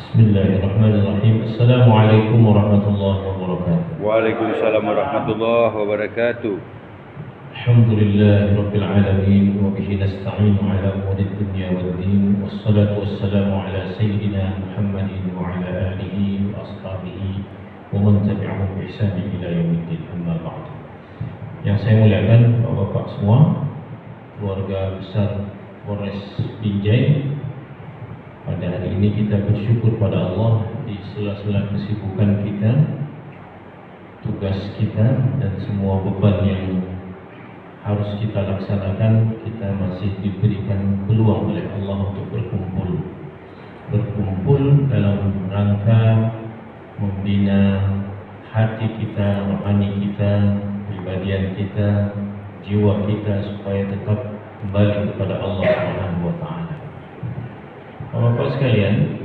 Bismillahirrahmanirrahim. Assalamualaikum warahmatullahi wabarakatuh. Waalaikumsalam warahmatullahi wabarakatuh. Alhamdulillahirabbil alamin wa bihi nasta'inu ala umuri dunya waddin. Wassalatu wassalamu ala sayyidina Muhammadin wa ala alihi wa ashabihi wa man tabi'ahum bi ihsan ila yaumiddin. Amma ba'd. Yang saya muliakan Bapak-bapak semua, keluarga besar Polres Binjai, pada hari ini kita bersyukur pada Allah di sela-sela kesibukan kita, tugas kita, dan semua beban yang harus kita laksanakan, kita masih diberikan peluang oleh Allah untuk berkumpul dalam rangka membina hati kita, rohani kita, pribadian kita, jiwa kita supaya tetap kembali kepada Allah Subhanahu wa Ta'ala. Bapak sekalian,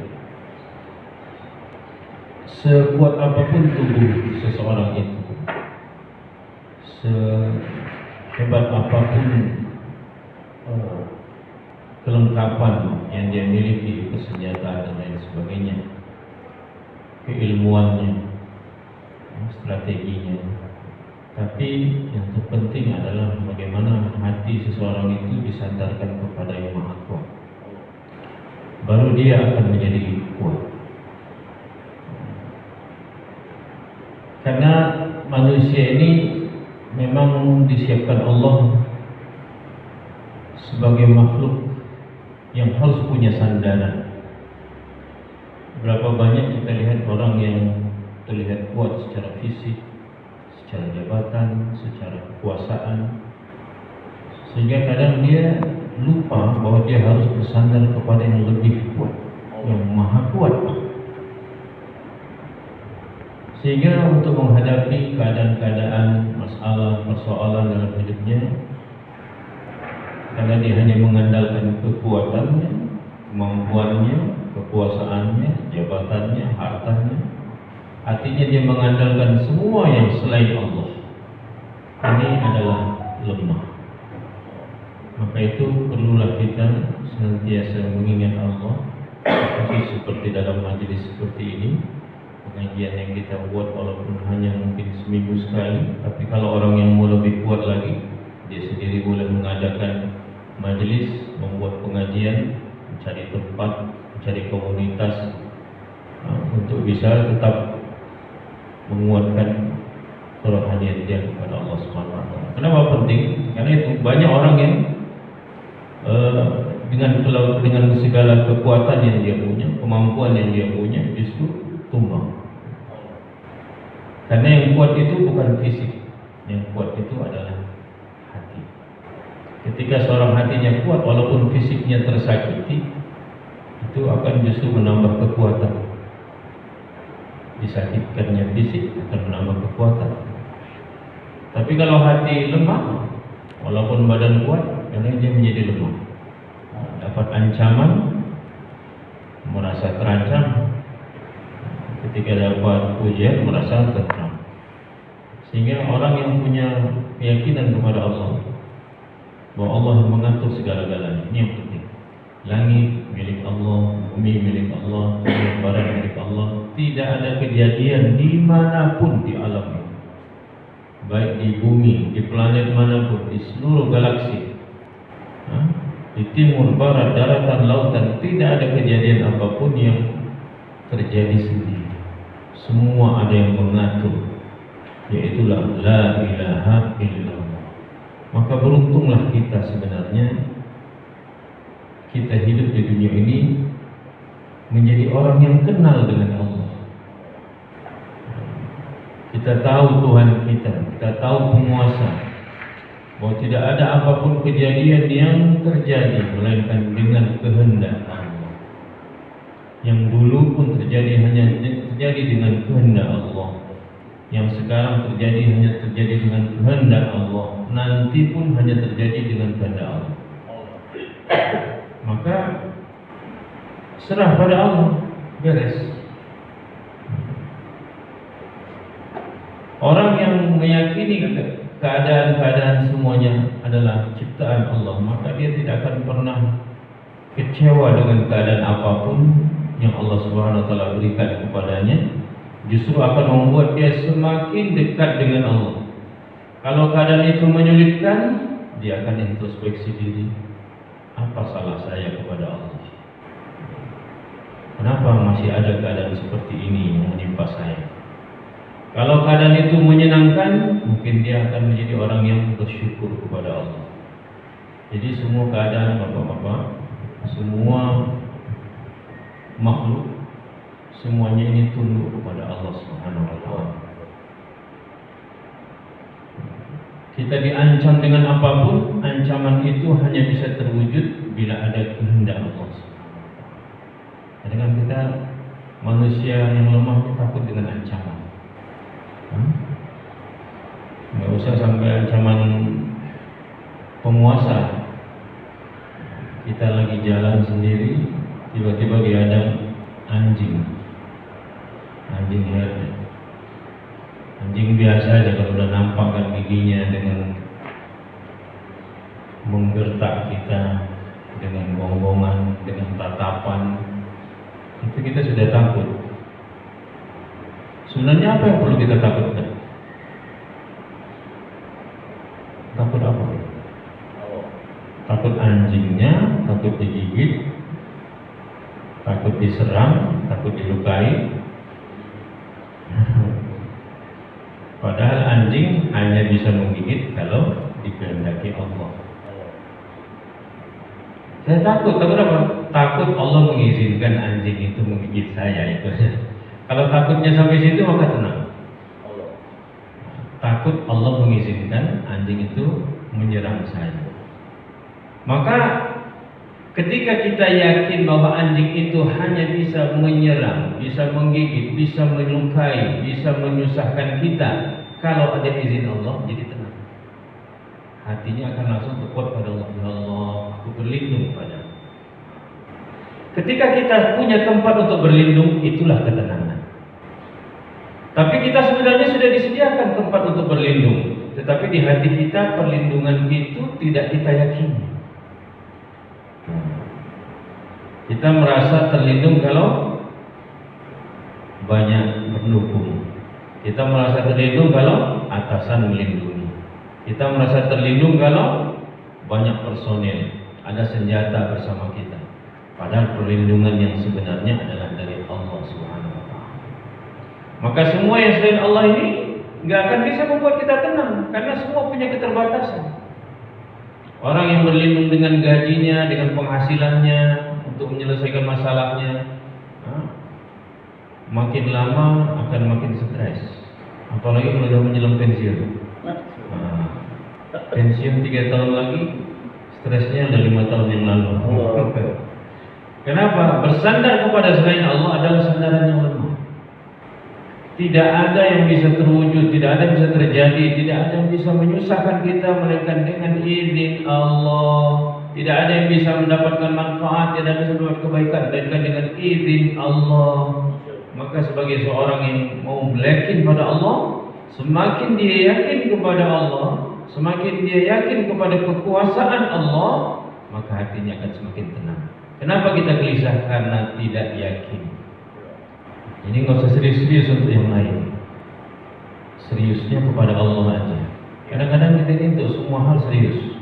sekuat apapun tubuh seseorang itu, sehebat apapun kelengkapan yang dia miliki, persenjataan dan lain sebagainya, keilmuannya, strateginya, tapi yang terpenting adalah bagaimana hati seseorang itu disandarkan kepada Yang Maha Kuasa. Baru dia akan menjadi kuat. Karena manusia ini memang disiapkan Allah sebagai makhluk yang harus punya sandaran. Berapa banyak kita lihat orang yang terlihat kuat secara fisik, secara jabatan, secara kekuasaan, sehingga kadang dia lupa bahwa dia harus bersandar kepada yang lebih kuat, yang maha kuat. Sehingga untuk menghadapi keadaan-keadaan, masalah, persoalan dalam hidupnya, karena dia hanya mengandalkan kekuatannya, kemampuannya, kekuasaannya, jabatannya, hartanya, artinya dia mengandalkan semua yang selain Allah. Ini adalah lemah. Maka itu perlulah kita senantiasa mengingat Allah, seperti dalam majelis seperti ini, pengajian yang kita buat walaupun hanya mungkin seminggu sekali, tapi kalau orang yang mau lebih kuat lagi, dia sendiri boleh mengadakan majelis, membuat pengajian, mencari tempat, mencari komunitas, untuk bisa tetap menguatkan kerohanian dia kepada Allah Subhanahu wa Ta'ala. Kenapa penting? Karena itu banyak orang yang dengan segala kekuatan yang dia punya, kemampuan yang dia punya, justru tumbang. Karena yang kuat itu bukan fisik, yang kuat itu adalah hati. Ketika seorang hatinya kuat, walaupun fisiknya tersakiti, itu akan justru menambah kekuatan. Disakitkannya fisik akan menambah kekuatan. Tapi kalau hati lemah, walaupun badan kuat, karena dia menjadi lemah, dapat ancaman, merasa terancam. Ketika dapat ujian, merasa tentram. Sehingga orang yang punya keyakinan kepada Allah, bahwa Allah yang mengatur segala-galanya, ini yang penting. Langit milik Allah, bumi milik Allah, timur barat milik Allah. Tidak ada kejadian dimanapun di alam ini, baik di bumi, di planet manapun, di seluruh galaksi, di timur, barat, daratan, lautan, tidak ada kejadian apapun yang terjadi sendiri. Semua ada yang mengatur, yaitulah la ilaha illallah. Maka beruntunglah kita sebenarnya, kita hidup di dunia ini menjadi orang yang kenal dengan Allah. Kita tahu Tuhan kita tahu penguasa, bahwa tidak ada apapun kejadian yang terjadi melainkan dengan kehendak Allah. Yang dulu pun terjadi hanya terjadi dengan kehendak Allah. Yang sekarang terjadi hanya terjadi dengan kehendak Allah. Nanti pun hanya terjadi dengan kehendak Allah. Maka serah pada Allah, beres. Orang yang meyakini keadaan-keadaan semuanya adalah ciptaan Allah, maka dia tidak akan pernah kecewa dengan keadaan apapun yang Allah Subhanahu wa taala berikan kepadanya justru akan membuat dia semakin dekat dengan Allah. Kalau keadaan itu menyulitkan, dia akan introspeksi diri. Apa salah saya kepada Allah? Kenapa masih ada keadaan seperti ini yang menimpa saya? Kalau keadaan itu menyenangkan, mungkin dia akan menjadi orang yang bersyukur kepada Allah. Jadi semua keadaan Bapak-bapak, semua makhluk, semuanya ini tunduk kepada Allah Subhanahu wa taala. Kita diancam dengan apapun, ancaman itu hanya bisa terwujud bila ada kehendak Allah. Dengan kita manusia yang lemah itu takut dengan ancaman. Nggak usah sampai ancaman penguasa. Kita lagi jalan sendiri, tiba-tiba dihadang anjing herder. Anjing biasa aja kalau udah nampak kan giginya dengan menggertak kita dengan gonggongan, dengan tatapan, itu kita sudah takut. Sebenarnya apa yang perlu kita takutkan? Takut apa? Takut anjingnya, takut digigit, takut diserang, takut dilukai. Padahal anjing hanya bisa menggigit kalau dikehendaki Allah. Saya takut apa? Takut Allah mengizinkan anjing itu menggigit saya, itu saja. Kalau takutnya sampai situ maka tenang. Takut Allah mengizinkan anjing itu menyerang saya. Maka ketika kita yakin bahwa anjing itu hanya bisa menyerang, bisa menggigit, bisa melukai, bisa menyusahkan kita, kalau ada izin Allah, jadi tenang. Hatinya akan langsung berkuat pada Allah. Ya Allah, aku berlindung padamu. Ketika kita punya tempat untuk berlindung, itulah ketenangan. Tapi kita sebenarnya sudah disediakan tempat untuk berlindung, tetapi di hati kita perlindungan itu tidak kita yakini. Kita merasa terlindung kalau banyak pendukung. Kita merasa terlindung kalau atasan melindungi. Kita merasa terlindung kalau banyak personel, ada senjata bersama kita. Padahal perlindungan yang sebenarnya adalah dari Allah Subhanahu wa taala. Maka semua yang selain Allah ini nggak akan bisa membuat kita tenang, karena semua punya keterbatasan. Orang yang berlindung dengan gajinya, dengan penghasilannya untuk menyelesaikan masalahnya, makin lama akan makin stres. Apalagi kalau sudah menjelang pensiun. Pensiun 3 tahun lagi, stresnya udah 5 tahun yang lalu. Kenapa? Bersandar kepada selain Allah adalah sandaran yang lemah. Tidak ada yang bisa terwujud, tidak ada yang bisa terjadi, tidak ada yang bisa menyusahkan kita melainkan dengan izin Allah. Tidak ada yang bisa mendapatkan manfaat, tidak ada yang bisa mendapatkan kebaikan melainkan dengan izin Allah. Maka sebagai seorang yang mau yakin pada Allah, semakin dia yakin kepada Allah, semakin dia yakin kepada kekuasaan Allah, maka hatinya akan semakin tenang. Kenapa kita gelisah? Karena tidak yakin. Ini nggak usah serius-serius untuk yang lain. Seriusnya kepada Allah aja. Kadang-kadang kita ini untuk semua hal serius.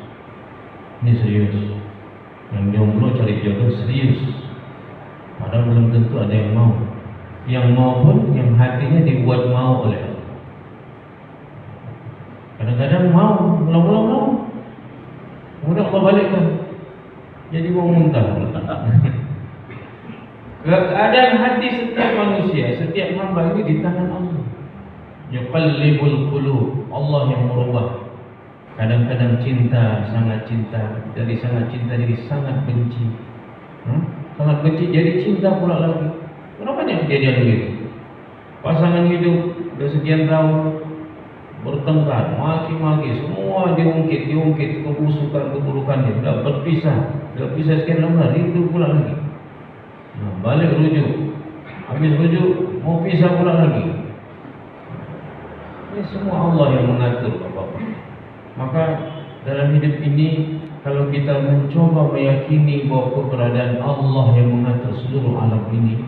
Ini serius. Yang jomblo cari jodoh serius. Padahal belum tentu ada yang mau. Yang mau pun yang hatinya dibuat mau oleh Allah. Kadang-kadang mau, mula-mula mau. Kemudian Allah balikkan. Jadi mau muntah. Keadaan hati setiap manusia, setiap hamba ini di tangan Allah. Yuqallibul qulub, Allah yang merubah. Kadang-kadang cinta, sangat cinta, dari sangat cinta jadi sangat benci. Sangat benci jadi cinta pula lagi. Kenapa dia kejadian begitu? Pasangan hidup udah sekian tahun bertengkar, maki-maki, semua diungkit, kebusukan, keburukannya, udah berpisah sekian lama, rindu pula lagi. Balik rujuk, habis rujuk mau pisah pula lagi. Ini semua Allah yang mengatur, Bapak-bapak. Maka dalam hidup ini, kalau kita mencoba meyakini bahwa keberadaan Allah yang mengatur seluruh alam ini,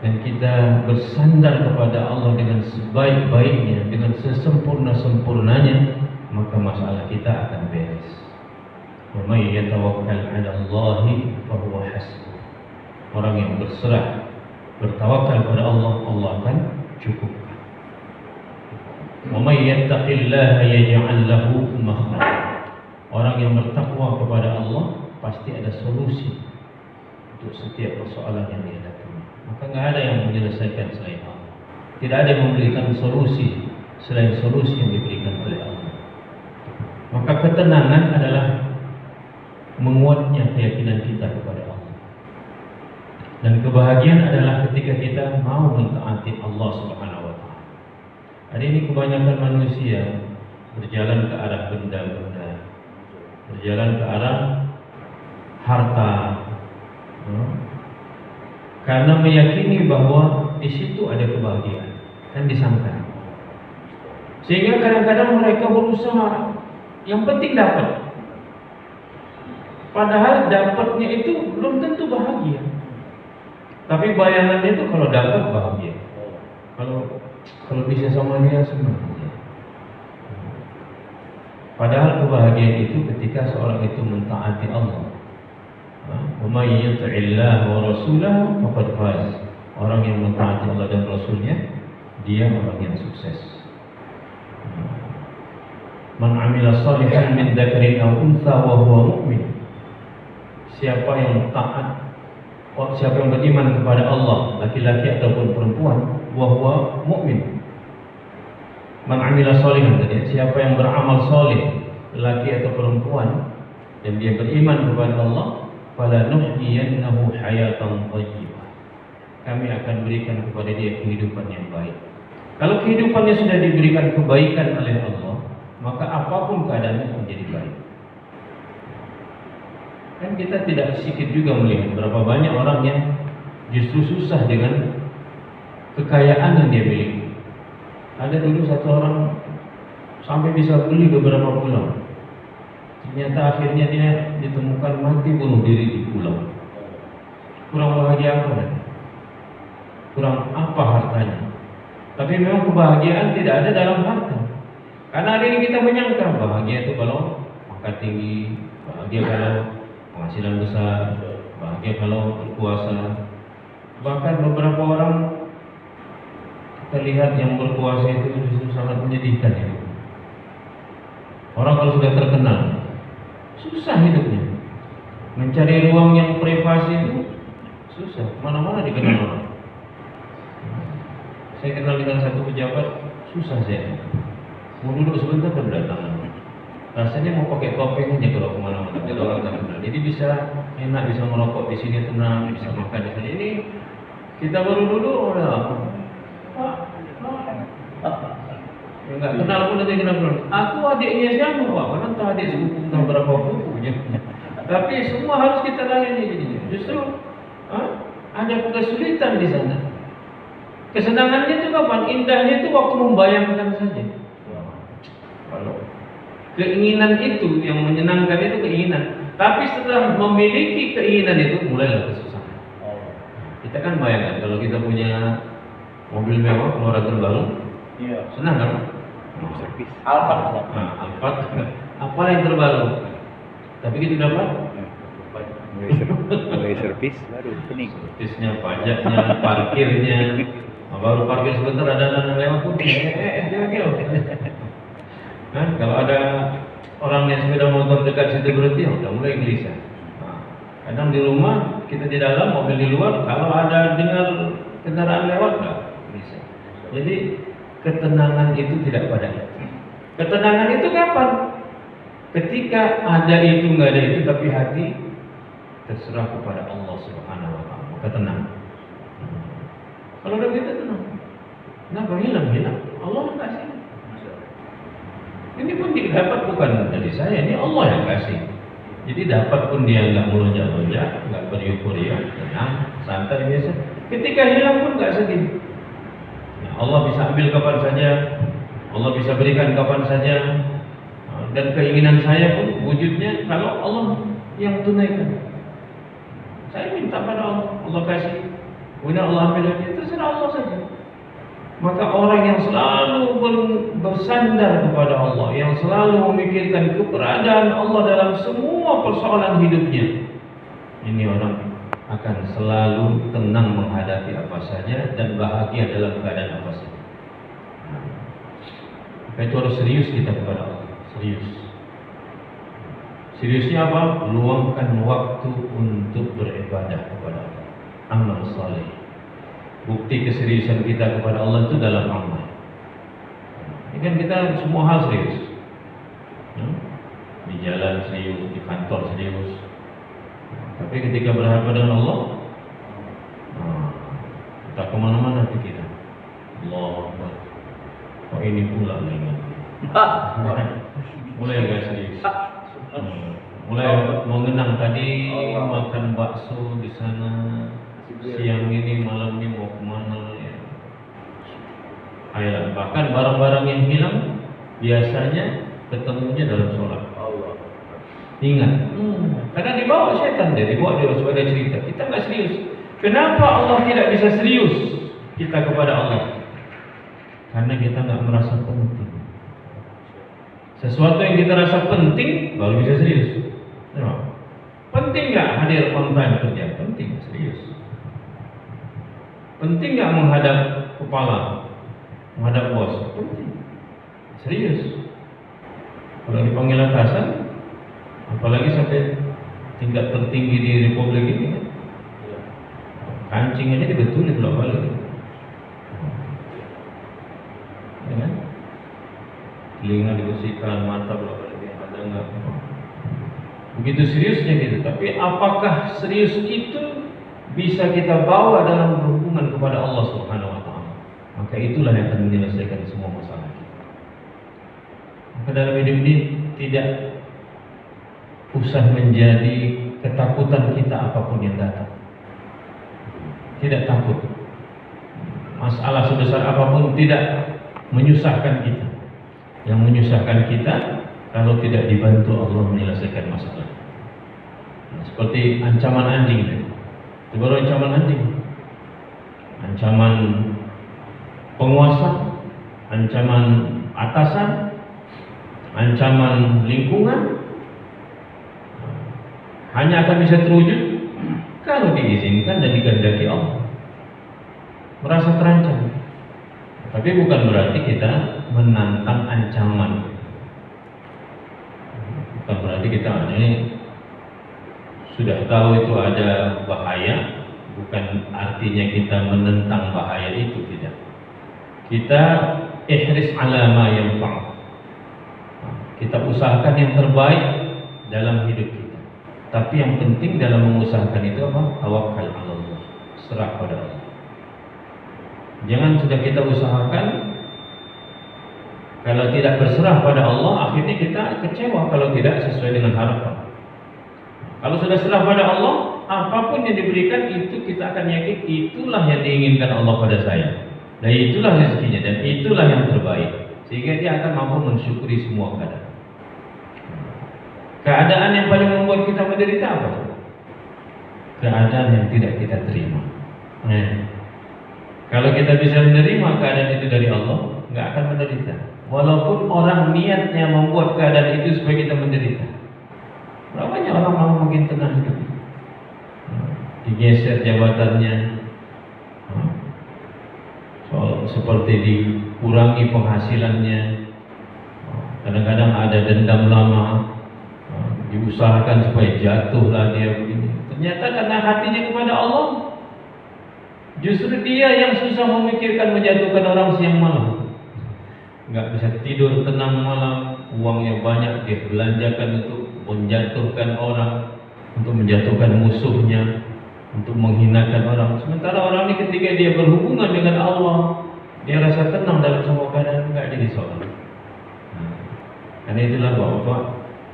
dan kita bersandar kepada Allah dengan sebaik-baiknya, dengan sesempurna-sempurnanya, maka masalah kita akan beres. Wa may yatawakkal 'ala Allahi fa huwa hasbuh. Orang yang berserah, bertawakal kepada Allah, Allah akan cukupkan. Wa may yattaqillaha yaj'al lahu makhraja. Orang yang bertakwa kepada Allah pasti ada solusi untuk setiap persoalan yang dihadapi. Maka nggak ada yang menyelesaikan selain Allah. Tidak ada yang memberikan solusi selain solusi yang diberikan oleh Allah. Maka ketenangan adalah menguatnya keyakinan kita kepada Allah. Dan kebahagiaan adalah ketika kita mau mentaati Allah Subhanahu wa taala. Hari ini kebanyakan manusia berjalan ke arah benda-benda, berjalan ke arah harta, karena meyakini bahwa di situ ada kebahagiaan dan disangka. Sehingga kadang-kadang mereka berusaha, yang penting dapat. Padahal dapatnya itu belum tentu bahagia. Tapi bayangannya itu kalau dapat bahagia. Kalau bisa sama dia senang. Padahal kebahagiaan itu ketika seorang itu mentaati Allah. Wa may yuti'illah wa rasulahu faqad faz. Orang yang mentaati Allah dan Rasulnya, dia orang yang sukses. Man 'amila shalihan min dzakarin aw untha wa huwa mu'min. Siapa yang taat, siapa yang beriman kepada Allah, laki-laki ataupun perempuan, wa huwa mu'min. Man 'amila shalihan, siapa yang beramal saleh, laki atau perempuan, dan dia beriman kepada Allah, fala nuhyiyannahu hayatan thayyibah. Kami akan berikan kepada dia kehidupan yang baik. Kalau kehidupannya sudah diberikan kebaikan oleh Allah, maka apapun keadaannya menjadi baik. Kan kita tidak sedikit juga melihat berapa banyak orang yang justru susah dengan kekayaan yang dia miliki. Ada dulu satu orang sampai bisa beli beberapa pulau. Ternyata akhirnya dia ditemukan mati bunuh diri di pulau. Kurang bahagia apa kan? Kurang apa hartanya? Tapi memang kebahagiaan tidak ada dalam harta. Karena hari ini kita menyangka bahagia itu kalau pangkat tinggi, bahagia kalau penghasilan besar, bahagia kalau berkuasa. Bahkan beberapa orang kita lihat yang berkuasa itu justru sangat menyedihkan ya. Orang kalau sudah terkenal susah hidupnya. Mencari ruang yang privasi itu susah. Mana-mana dikenal orang. Saya kenal dengan satu pejabat, susah saya. Mau duduk sebentar dan berdatangan. Rasanya mau pakai topeng aja kalau kemana-mana. Jadi orang tak kenal. Jadi bisa enak, bisa merokok di sini tenang, bisa makan di sini. Ini kita baru duduk, nggak kenal pun nanti kenal. Aku adiknya siapa Pak? Mana tahu adik sepupu entah berapa bukunya. Tapi semua harus kita layani. Justru ada kesulitan di sana. Kesenangannya itu kapan? Indahnya itu waktu membayangkan saja. Kalau keinginan itu yang menyenangkan itu keinginan. Tapi setelah memiliki keinginan itu mulailah kesusahan. Kita kan bayangkan kalau kita punya mobil mewah keluaran terbaru, senang kan? Servis. Alphard. Apa yang terbaru? Tapi kita dapat Mulai servis baru pening. servisnya, pajaknya, parkirnya. Baru parkir sebentar ada anak lewat pun. Nah, kalau ada orang yang sepeda motor dekat situ berhenti, udah mulai gelisah. Kadang di rumah kita di dalam, mobil di luar. Kalau ada dengar kendaraan lewat, nggak bisa. Jadi ketenangan itu tidak pada hati. Ketenangan itu kapan? Ketika ada itu, nggak ada itu, tapi hati terserah kepada Allah Subhanahu wa taala. Maka tenang. Kalau udah kita tenang. Kenapa hilang? Allah yang kasih. Ini pun didapat bukan dari saya, ini Allah yang kasih. Jadi dapat pun dia nggak melonjak-lonjak, nggak beryuforia, tenang, santai biasa. Ketika hilang pun nggak sedih. Allah bisa ambil kapan saja, Allah bisa berikan kapan saja, dan keinginan saya pun wujudnya kalau Allah yang tunaikan. Saya minta pada Allah, Allah kasih. Kemudian Allah ambil lagi, terserah Allah saja. Maka orang yang selalu bersandar kepada Allah, yang selalu memikirkan keberadaan Allah dalam semua persoalan hidupnya, ini orang akan selalu tenang menghadapi apa saja dan bahagia dalam keadaan apa saja. Maka itu harus serius kita kepada Allah. Serius. Seriusnya apa? Luangkan waktu untuk beribadah kepada Allah. Amal saleh. Bukti keseriusan kita kepada Allah itu dalam amal. Ini kan kita semua hal serius. Di jalan serius, di kantor serius. Tapi ketika berhadapan dengan Allah, kita kemana-mana pikiran. Allah, kok ini pula lagi. Mulai agak serius. Mulai mengenang tadi makan bakso di sana. Siang ini, malam ini mau kemana ya? Ayolah, bahkan barang-barang yang hilang biasanya ketemunya dalam sholat. Allah. Ingat, karena dibawa setan dia, dibawa dia supaya cerita. Kita nggak serius. Kenapa Allah tidak bisa serius kita kepada Allah? Karena kita nggak merasa penting. Sesuatu yang kita rasa penting baru bisa serius. Penting nggak hadir on time kerja? Penting, serius. Penting nggak menghadap kepala, menghadap bos? Penting, serius. Kalau dipanggil atasan, apalagi sampai tingkat tertinggi di Republik ini, kancing aja dibetulin belum balik. Ya kan? Telinga dibersihkan, mata belum balik, ada enggak? Begitu seriusnya gitu. Tapi apakah serius itu bisa kita bawa dalam berhubungan kepada Allah Subhanahu wa taala? Maka itulah yang akan menyelesaikan semua masalah kita. Maka dalam hidup ini tidak usah menjadi ketakutan kita apapun yang datang. Tidak takut. Masalah sebesar apapun tidak menyusahkan kita. Yang menyusahkan kita kalau tidak dibantu Allah menyelesaikan masalah. Seperti ancaman anjing. Itu baru ancaman anjing. Ancaman penguasa, ancaman atasan, ancaman lingkungan hanya akan bisa terwujud kalau diizinkan dan digandaki Allah. Merasa terancam. Tapi bukan berarti kita menantang ancaman. Bukan berarti kita ini sudah tahu itu ada bahaya, bukan artinya kita menentang bahaya itu, tidak. Kita ihris ala ma yanfa'. Kita usahakan yang terbaik dalam hidup kita. Tapi yang penting dalam mengusahakan itu apa? Tawakkal ala Allah. Serah pada Allah. Jangan sudah kita usahakan, kalau tidak berserah pada Allah, akhirnya kita kecewa kalau tidak sesuai dengan harapan. Kalau sudah serah pada Allah, apapun yang diberikan itu kita akan yakin itulah yang diinginkan Allah pada saya. Dan itulah rezekinya dan itulah yang terbaik. Sehingga dia akan mampu mensyukuri semua keadaan. Keadaan yang paling membuat kita menderita apa? Keadaan yang tidak kita terima. Kalau kita bisa menerima keadaan itu dari Allah, nggak akan menderita. Walaupun orang niatnya membuat keadaan itu supaya kita menderita. Berapa banyak orang mau makin tenang hidup, digeser jabatannya, seperti dikurangi penghasilannya. Kadang-kadang ada dendam lama, diusahakan supaya jatuhlah dia begini. Ternyata karena hatinya kepada Allah, justru dia yang susah memikirkan menjatuhkan orang siang malam. Nggak bisa tidur tenang malam, uangnya banyak dia belanjakan untuk menjatuhkan orang, untuk menjatuhkan musuhnya, untuk menghinakan orang. Sementara orang ini ketika dia berhubungan dengan Allah, dia rasa tenang dalam semua keadaan, nggak jadi sholat. Karena itulah Bapak,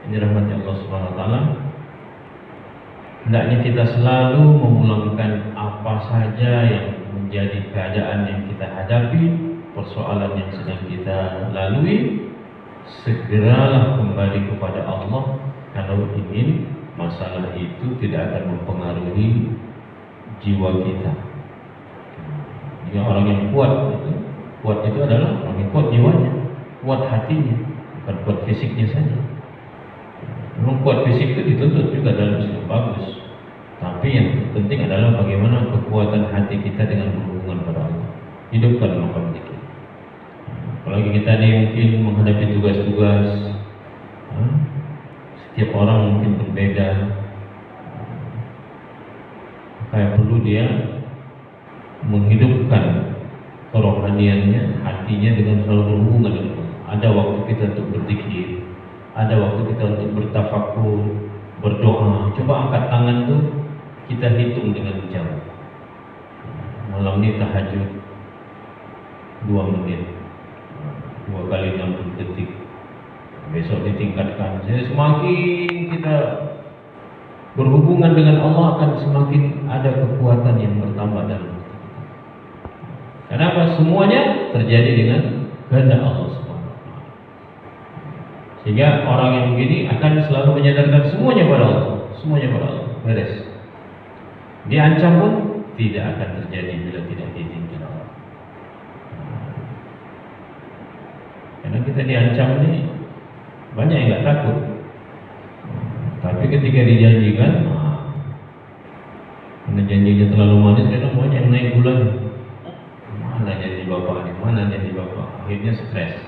ini rahmatnya Allah Subhanahu Wa Taala. Hendaknya kita selalu memulangkan apa saja yang menjadi keadaan yang kita hadapi, persoalan yang sedang kita lalui, segeralah kembali kepada Allah. Kalau ingin masalah itu tidak akan mempengaruhi jiwa kita, Yang orang yang kuat itu adalah orang yang kuat jiwanya, kuat hatinya, bukan kuat fisiknya saja. Memang kuat fisik itu dituntut juga dalam Islam, bagus. Tapi yang penting adalah bagaimana kekuatan hati kita dengan berhubungan pada Allah. Hidupkan makam zikir. Apalagi kita ini mungkin menghadapi tugas-tugas, setiap orang mungkin berbeda, kayak perlu dia menghidupkan kerohaniannya, hatinya dengan selalu berhubungan dengan Allah. Ada waktu kita untuk berzikir, ada waktu kita untuk bertafakur, berdoa. Coba angkat tangan tuh kita hitung dengan jam. Malam ini tahajud 2 menit, 2 kali 60 detik. Besok ditingkatkan. Jadi semakin kita berhubungan dengan Allah akan semakin ada kekuatan yang bertambah dalam hati kita. Kenapa? Semuanya terjadi dengan kehendak Allah Subhanahu wa taala. Sehingga orang yang begini akan selalu menyadarkan semuanya pada Allah, semuanya pada Allah. Beres. Diancam pun tidak akan terjadi bila tidak diizinkan Allah. Karena kita diancam ini banyak yang nggak takut. Tapi ketika dijanjikan, karena janjinya terlalu manis, kadang banyak yang naik gulanya. Mana janji bapak ini, mana janji bapak, akhirnya stres.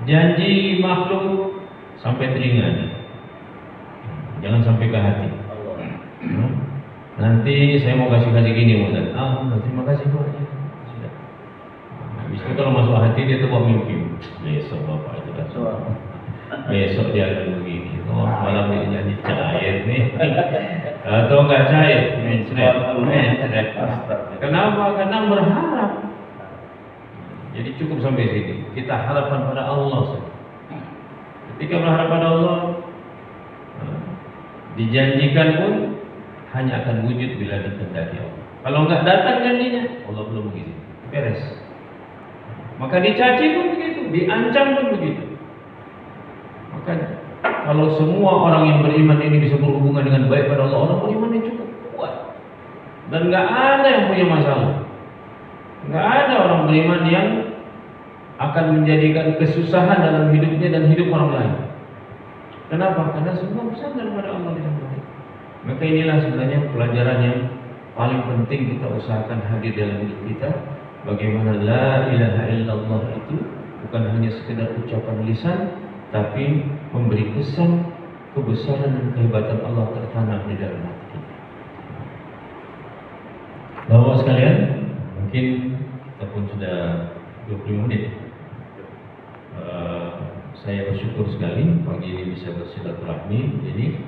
Janji makhluk sampai telinga, jangan sampai ke hati. Nanti saya mau kasih gini, Ustaz. Terima kasih Pak. Sudah. Habis itu kalau masuk hati dia tuh bawa mimpi. Besok bapak itu kan. Besok dia akan begini. Malam ini janji cair nih. Atau enggak cair, mencret. Kenapa? Karena berharap. Jadi cukup sampai sini. Kita harapan pada Allah. Ketika berharap pada Allah, dijanjikan pun hanya akan wujud bila dikehendaki Allah. Kalau enggak datang janjinya, Allah belum begitu. Beres. Maka dicaci pun begitu, diancam pun begitu. Makanya kalau semua orang yang beriman ini bisa berhubungan dengan baik pada Allah, orang beriman yang cukup kuat dan nggak ada yang punya masalah. Nggak ada orang beriman yang akan menjadikan kesusahan dalam hidupnya dan hidup orang lain. Kenapa? Karena semua bersandar pada Allah dengan baik. Maka inilah sebenarnya pelajaran yang paling penting kita usahakan hadir dalam hidup kita. Bagaimana la ilaha illallah itu bukan hanya sekedar ucapan lisan, tapi memberi kesan kebesaran dan kehebatan Allah tertanam di dalam hati kita. Bapak sekalian, mungkin kita pun sudah 20 menit. Saya bersyukur sekali pagi ini bisa bersilaturahmi. Jadi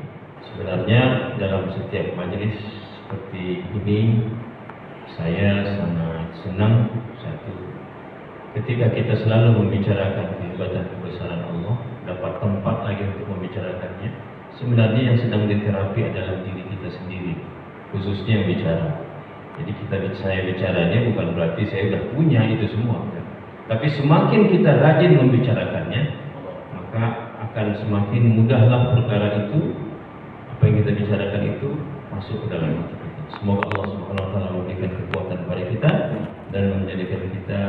sebenarnya dalam setiap majelis seperti ini saya sangat senang, satu, ketika kita selalu membicarakan kehebatan kebesaran Allah, dapat tempat lagi untuk membicarakannya. Sebenarnya yang sedang diterapi adalah diri kita sendiri, khususnya yang bicara. Jadi saya bicaranya bukan berarti saya sudah punya itu semua, tapi semakin kita rajin membicarakannya, maka akan semakin mudahlah perkara itu, apa yang kita bicarakan itu masuk ke dalam hati kita. Semoga Allah Subhanahu wa taala memberikan kekuatan pada kita dan menjadikan kita